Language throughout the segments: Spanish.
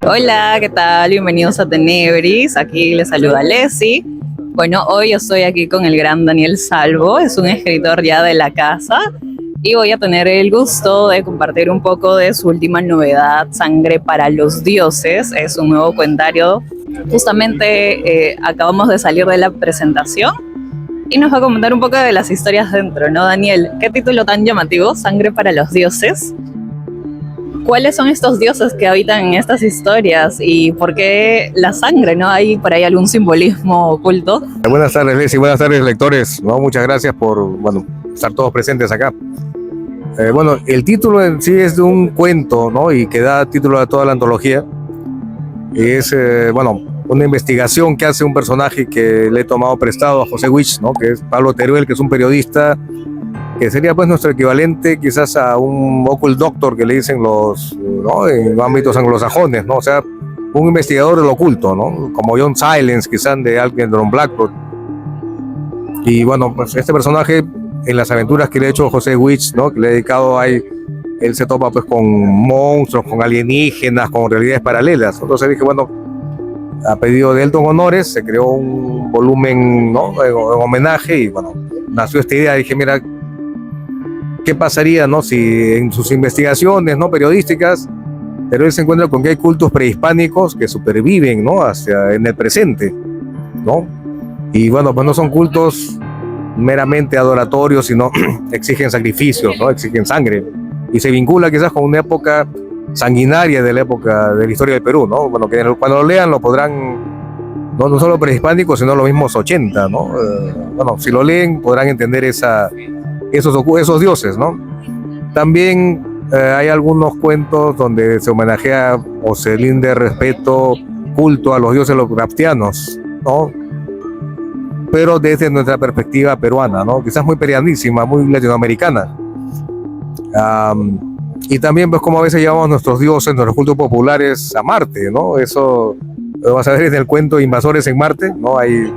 Hola, ¿qué tal? Bienvenidos a Tenebris. Aquí les saluda Leslie. Bueno, hoy yo estoy aquí con el gran Daniel Salvo, es un escritor ya de la casa y voy a tener el gusto de compartir un poco de su última novedad, Sangre para los Dioses. Es un nuevo cuentario. Justamente acabamos de salir de la presentación y nos va a comentar un poco de las historias dentro, ¿no, Daniel? ¿Qué título tan llamativo? Sangre para los Dioses. ¿Cuáles son estos dioses que habitan en estas historias y por qué la sangre, no? ¿Hay por ahí algún simbolismo oculto? Buenas tardes, Leslie. Buenas tardes, lectores. ¿No? Muchas gracias por estar todos presentes acá. El título en sí es de un cuento, ¿no? Y que da título a toda la antología. Es, una investigación que hace un personaje que le he tomado prestado a José Witch, ¿no? Que es Pablo Teruel, que es un periodista que sería pues nuestro equivalente quizás a un occult doctor que le dicen los, ¿no? En ámbitos anglosajones, ¿no? O sea, un investigador del oculto, ¿no? Como John Silence, quizás de Algernon Blackwood. Y pues este personaje, en las aventuras que le ha hecho José Witch, ¿no? Que le he dedicado ahí, él se topa pues con monstruos, con alienígenas, con realidades paralelas. Entonces dije, a pedido de Elton Honores, se creó un volumen, ¿no? En homenaje y nació esta idea. Dije, mira, ¿qué pasaría, no? Si en sus investigaciones, ¿no? Periodísticas, pero él se encuentra con que hay cultos prehispánicos que superviven, ¿no? En el presente, ¿no? Y pues no son cultos meramente adoratorios, sino exigen sacrificios, ¿no? Exigen sangre. Y se vincula quizás con una época sanguinaria de la época de la historia del Perú, ¿no? Que cuando lo lean lo podrán, no solo prehispánicos, sino los mismos 80, ¿no? Si lo leen podrán entender esos dioses, ¿no? También hay algunos cuentos donde se homenajea o se rinde respeto, culto a los dioses lovecraftianos, ¿no? Pero desde nuestra perspectiva peruana, ¿no? Quizás muy peruanísima, muy latinoamericana. Y también pues como a veces llevamos nuestros dioses, nuestros cultos populares a Marte, ¿no? Eso lo vas a ver en el cuento Invasores en Marte, ¿no? Hay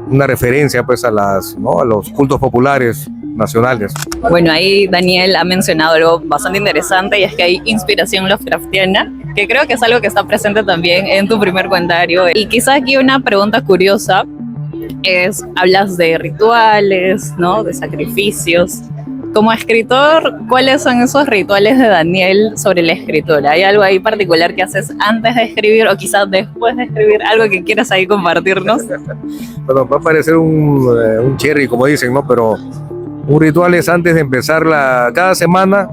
una referencia pues a los cultos populares nacionales. Bueno, ahí Daniel ha mencionado algo bastante interesante y es que hay inspiración Lovecraftiana, que creo que es algo que está presente también en tu primer cuentario. Y quizá aquí una pregunta curiosa es, hablas de rituales, ¿no? De sacrificios. Como escritor, ¿cuáles son esos rituales de Daniel sobre la escritura? ¿Hay algo ahí particular que haces antes de escribir o quizás después de escribir? ¿Algo que quieras ahí compartirnos? Va a parecer un cherry, como dicen, ¿no? Pero un ritual es antes de empezar cada semana.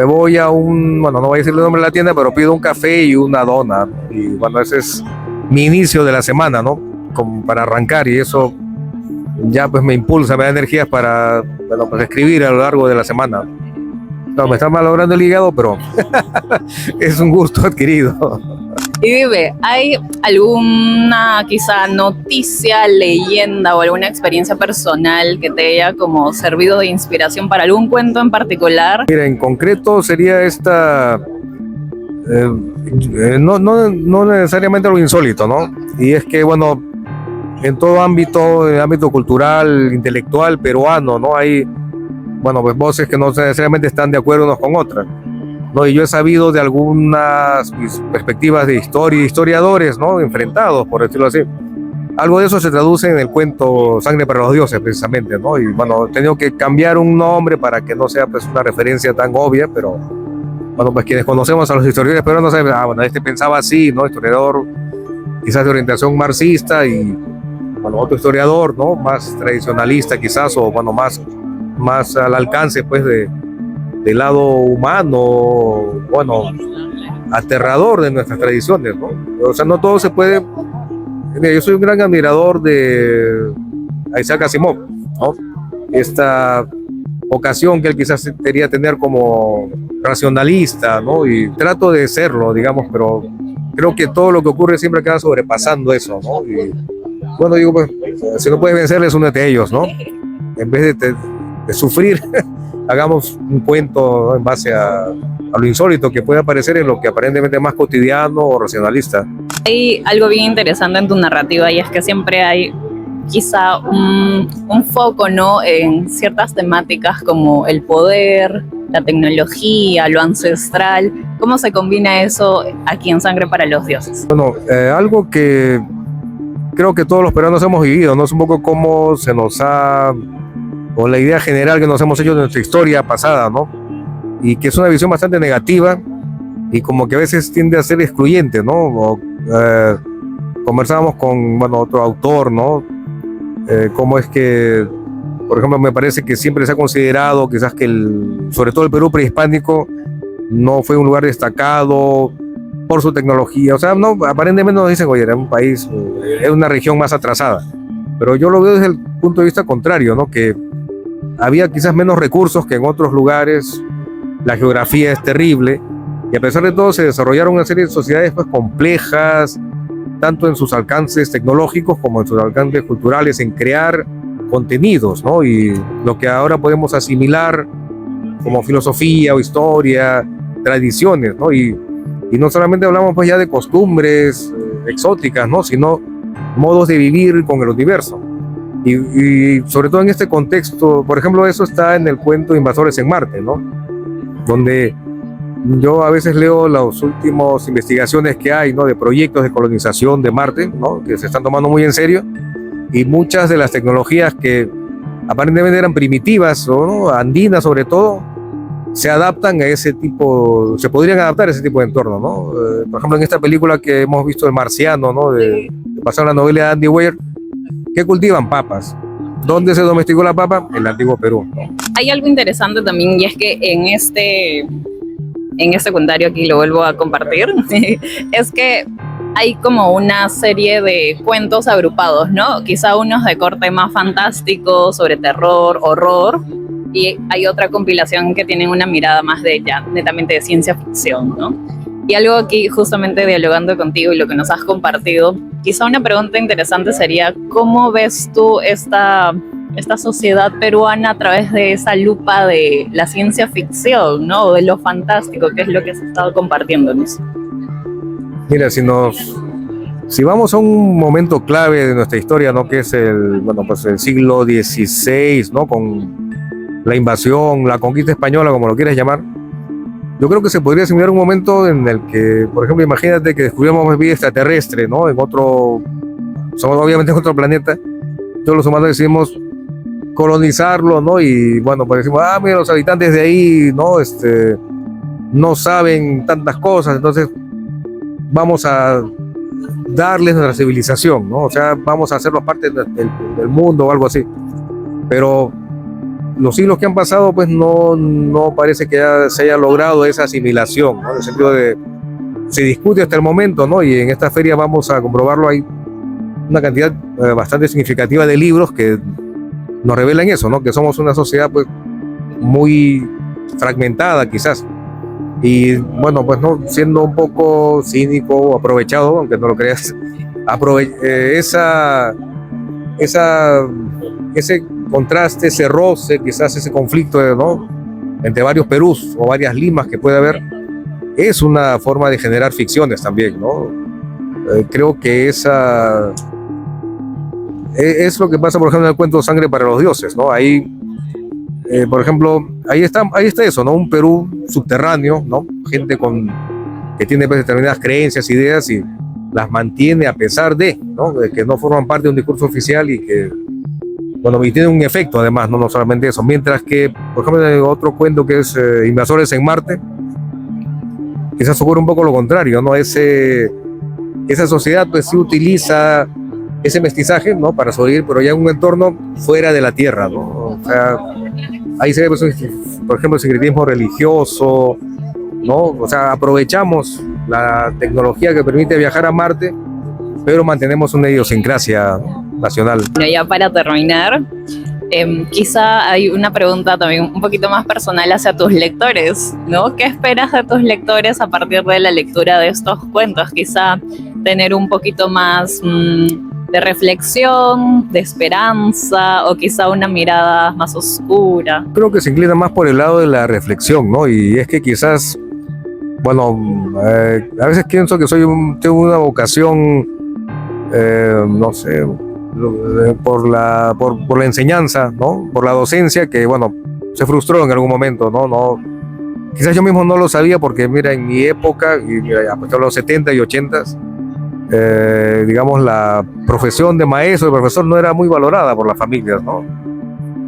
Voy a no voy a decir el nombre de la tienda, pero pido un café y una dona. Y ese es mi inicio de la semana, ¿no? Como para arrancar, y eso ya pues me impulsa, me da energías para escribir a lo largo de la semana. No, me está malogrando el hígado, pero es un gusto adquirido. Y dime, ¿hay alguna quizá noticia, leyenda o alguna experiencia personal que te haya como servido de inspiración para algún cuento en particular? Mira, en concreto sería esta, no necesariamente lo insólito, ¿no? Y es que, en todo ámbito, en el ámbito cultural, intelectual, peruano, ¿no? Hay, pues voces que no necesariamente están de acuerdo unos con otras, ¿no? Y yo he sabido de algunas perspectivas de historiadores, ¿no? Enfrentados, por decirlo así. Algo de eso se traduce en el cuento Sangre para los Dioses, precisamente, ¿no? Y he tenido que cambiar un nombre para que no sea pues una referencia tan obvia, pero pues quienes conocemos a los historiadores peruanos saben, este pensaba así, ¿no? Historiador quizás de orientación marxista y otro historiador, ¿no? Más tradicionalista quizás, o más al alcance pues del lado humano, aterrador de nuestras tradiciones, ¿no? O sea, no todo se puede. Mira, yo soy un gran admirador de Isaac Asimov, ¿no? Esta vocación que él quizás quería tener como racionalista, ¿no? Y trato de serlo, digamos, pero creo que todo lo que ocurre siempre acaba sobrepasando eso, ¿no? Y digo, pues, si no puedes vencerles, únete a ellos, ¿no? En vez de sufrir, hagamos un cuento, ¿no? En base a lo insólito que puede aparecer en lo que aparentemente es más cotidiano o racionalista. Hay algo bien interesante en tu narrativa y es que siempre hay quizá un foco, ¿no? En ciertas temáticas como el poder, la tecnología, lo ancestral. ¿Cómo se combina eso aquí en Sangre para los Dioses? Bueno, algo que creo que todos los peruanos hemos vivido, ¿no? Es un poco cómo se nos ha, o la idea general que nos hemos hecho de nuestra historia pasada, ¿no? Y que es una visión bastante negativa y como que a veces tiende a ser excluyente, ¿no? Conversábamos con, bueno, otro autor, ¿no? Cómo es que, por ejemplo, me parece que siempre se ha considerado quizás que sobre todo el Perú prehispánico no fue un lugar destacado por su tecnología. O sea, no, aparentemente nos dicen, oye, era un país, es una región más atrasada. Pero yo lo veo desde el punto de vista contrario, ¿no? Que había quizás menos recursos que en otros lugares, la geografía es terrible, y a pesar de todo se desarrollaron una serie de sociedades pues complejas, tanto en sus alcances tecnológicos como en sus alcances culturales, en crear contenidos, ¿no? Y lo que ahora podemos asimilar como filosofía o historia, tradiciones, ¿no? Y no solamente hablamos pues ya de costumbres exóticas, ¿no? Sino modos de vivir con el universo. Y sobre todo en este contexto, por ejemplo, eso está en el cuento Invasores en Marte, ¿no? Donde yo a veces leo las últimas investigaciones que hay, ¿no? De proyectos de colonización de Marte, ¿no? Que se están tomando muy en serio, y muchas de las tecnologías que aparentemente eran primitivas, ¿no? Andinas sobre todo, se adaptan a ese tipo, se podrían adaptar a ese tipo de entorno, ¿no? Por ejemplo, en esta película que hemos visto, El Marciano, ¿no? De pasar la novela de Andy Weir, que cultivan papas. ¿Dónde se domesticó la papa? En el antiguo Perú, ¿no? Hay algo interesante también, y es que en este secundario, aquí lo vuelvo a compartir, es que hay como una serie de cuentos agrupados, ¿no? Quizá unos de corte más fantástico, sobre terror, horror, y hay otra compilación que tienen una mirada más de ya, netamente de ciencia ficción, ¿no? Y algo aquí, justamente dialogando contigo y lo que nos has compartido, quizá una pregunta interesante sería, ¿cómo ves tú esta sociedad peruana a través de esa lupa de la ciencia ficción, ¿no? O de lo fantástico, que es lo que has estado compartiéndonos? Mira, si vamos a un momento clave de nuestra historia, ¿no? Que es el siglo XVI, ¿no? Con la invasión, la conquista española, como lo quieras llamar. Yo creo que se podría asimilar un momento en el que, por ejemplo, imagínate que descubrimos vida extraterrestre, ¿no? Obviamente en otro planeta. Todos los humanos decidimos colonizarlo, ¿no? Y bueno, pues decimos, mira, los habitantes de ahí, ¿no? No saben tantas cosas, entonces vamos a darles nuestra civilización, ¿no? O sea, vamos a hacerlos parte del mundo o algo así. Pero los siglos que han pasado, pues no parece que se haya logrado esa asimilación, ¿no? En el sentido de, se discute hasta el momento, ¿no? Y en esta feria vamos a comprobarlo, hay una cantidad bastante significativa de libros que nos revelan eso, ¿no? Que somos una sociedad, pues, muy fragmentada, quizás. Y bueno, pues no, siendo un poco cínico o aprovechado, aunque no lo creas, ese contraste, ese roce, quizás ese conflicto, ¿no? Entre varios Perús o varias Limas que puede haber, es una forma de generar ficciones también, ¿no? Creo que esa es lo que pasa, por ejemplo, en el cuento Sangre para los Dioses, ¿no? Ahí, por ejemplo, ahí está eso, ¿no? Un Perú subterráneo, ¿no? Gente que tiene pues, determinadas creencias, ideas y las mantiene a pesar de, ¿no? De que no forman parte de un discurso oficial y que, bueno, y tiene un efecto además, no solamente eso. Mientras que, por ejemplo, en otro cuento que es Invasores en Marte, quizás ocurre un poco lo contrario, ¿no? Esa sociedad pues sí utiliza ese mestizaje, ¿no? Para sobrevivir, pero ya en un entorno fuera de la Tierra, ¿no? O sea, ahí se ve, pues, por ejemplo, el secretismo religioso, ¿no? O sea, aprovechamos la tecnología que permite viajar a Marte, pero mantenemos una idiosincrasia nacional. Bueno, ya para terminar, quizá hay una pregunta también un poquito más personal hacia tus lectores, ¿no? ¿Qué esperas de tus lectores a partir de la lectura de estos cuentos? Quizá tener un poquito más de reflexión, de esperanza, o quizá una mirada más oscura. Creo que se inclina más por el lado de la reflexión, ¿no? Y es que quizás, bueno, a veces pienso que tengo una vocación, no sé, por la enseñanza, ¿no? Por la docencia, que bueno, se frustró en algún momento, ¿no? Quizás yo mismo no lo sabía porque, mira, en mi época, y mira, ya, pues, en los 70 y 80, digamos, la profesión de maestro, de profesor, no era muy valorada por las familias, ¿no?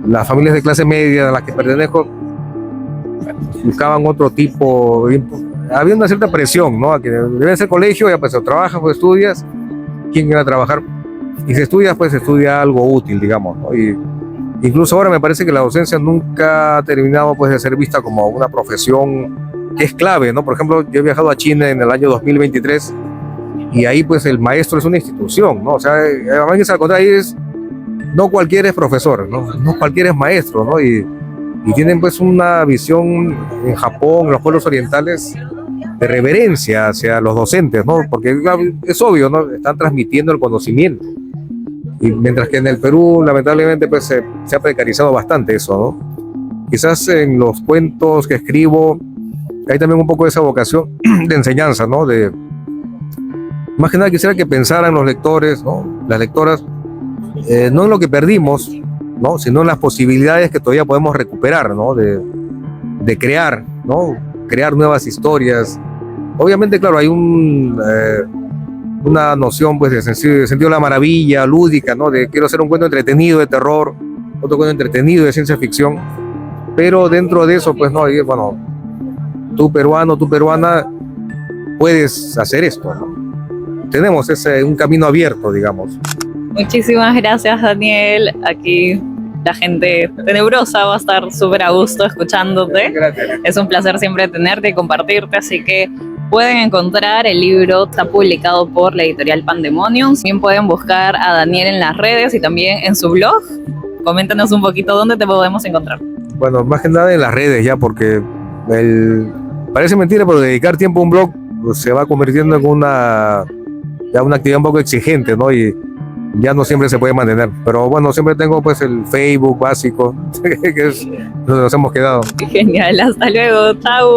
Las familias de clase media a las que pertenezco buscaban otro tipo, había una cierta presión, ¿no? A que debe ser colegio, ya pues o trabajas o estudias, ¿quién quiere trabajar? Y si estudias, pues estudia algo útil, digamos, ¿no? Y incluso ahora me parece que la docencia nunca ha terminado pues de ser vista como una profesión que es clave, ¿no? Por ejemplo, yo he viajado a China en el año 2023 y ahí pues el maestro es una institución, ¿no? O sea, además al contrario es, no cualquiera es profesor, ¿no? No cualquiera es maestro, ¿no? Y tienen pues una visión en Japón, en los pueblos orientales, de reverencia hacia los docentes, ¿no? Porque es obvio, ¿no? Están transmitiendo el conocimiento. Y mientras que en el Perú, lamentablemente, pues se ha precarizado bastante eso, ¿no? Quizás en los cuentos que escribo hay también un poco de esa vocación de enseñanza, ¿no? Más que nada quisiera que pensaran los lectores, ¿no? Las lectoras, no en lo que perdimos, ¿no? Sino en las posibilidades que todavía podemos recuperar, ¿no? De crear, ¿no? Crear nuevas historias. Obviamente, claro, hay una noción pues de sentido de la maravilla, lúdica, ¿no? De quiero hacer un cuento entretenido de terror, otro cuento entretenido de ciencia ficción, pero dentro de eso, pues no, bueno, tú peruano, tú peruana, puedes hacer esto, ¿no? Tenemos un camino abierto, digamos. Muchísimas gracias, Daniel. Aquí la gente tenebrosa va a estar súper a gusto escuchándote. Gracias. Es un placer siempre tenerte y compartirte, así que pueden encontrar el libro, está publicado por la editorial Pandemonium. También pueden buscar a Daniel en las redes y también en su blog. Coméntanos un poquito dónde te podemos encontrar. Bueno, más que nada en las redes ya, porque parece mentira, pero dedicar tiempo a un blog pues, se va convirtiendo en una actividad un poco exigente, ¿no? Y ya no siempre se puede mantener. Pero bueno, siempre tengo pues el Facebook básico, que es donde nos hemos quedado. Genial, hasta luego, chao.